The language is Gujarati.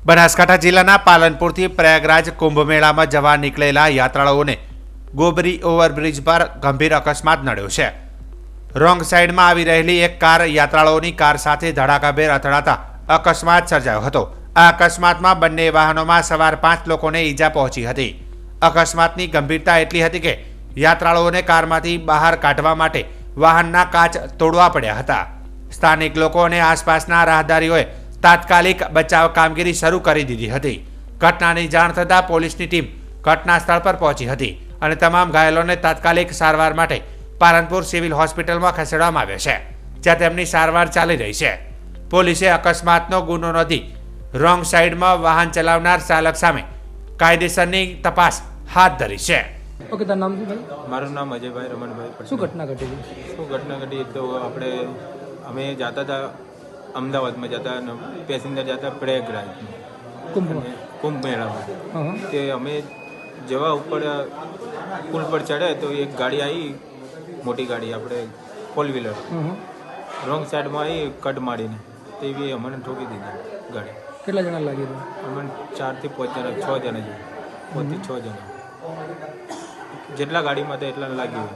બનાસકાંઠા જિલ્લાના પાલનપુરથી પ્રયાગરાજ કુંભ મેળામાં જવા નીકળેલા યાત્રાળુઓને ગોબરી ઓવરબ્રિજ પર ગંભીર અકસ્માત નડ્યો છે। રોંગ સાઈડમાં આવી રહેલી એક કાર યાત્રાળુઓની કાર સાથે ધડાકાભેર અથડાતા અકસ્માત સર્જાયો હતો। આ અકસ્માતમાં બંને વાહનોમાં સવાર 5 લોકોને ઈજા પહોંચી હતી। અકસ્માતની ગંભીરતા એટલી હતી કે યાત્રાળુઓને કારમાંથી બહાર કાઢવા માટે વાહનના કાચ તોડવા પડ્યા હતા। સ્થાનિક લોકો અને આસપાસના રાહદારીઓએ તાત્કાલિક બચાવ કામગીરી શરૂ કરી દીધી હતી। ઘટનાની જાણ થતાં પોલીસની ટીમ ઘટના સ્થળ પર પહોંચી હતી અને તમામ ઘાયલોને તાત્કાલિક સારવાર માટે પાલનપુર સિવિલ હોસ્પિટલમાં ખસેડવામાં આવ્યા છે, જ્યાં તેમની સારવાર ચાલી રહી છે। પોલીસે અકસ્માતનો ગુનો નોંધી રોંગ સાઈડમાં વાહન ચલાવનાર ચાલક સામે કાયદેસરની તપાસ હાથ ધરી છે। ઓકે, તારું નામ શું ભાઈ? મારું નામ અજયભાઈ રમણભાઈ શું પટેલ। ઘટના ઘટી હતી? શું ઘટના ઘટી તો અમે જતા હતા અમદાવાદમાં જતા અને પેસેન્જર જતા પ્રયાગરાજ કુંભમાં? કુંભ મેળામાં। હા તે અમે જવા ઉપર પુલ પર ચડે તો એક ગાડી આવી, મોટી ગાડી આપણે ફોર વ્હીલર હા। રોંગ સાઈડમાં આવી કટ મારીને તેવી અમને ઠોકી દીધી ગાડી। કેટલા જણા લાગી હતા? અમને 4 થી 5 જણા 6 જણા જેવું, 5 થી 6 જણા જેટલા ગાડીમાં હતા એટલા લાગ્યું।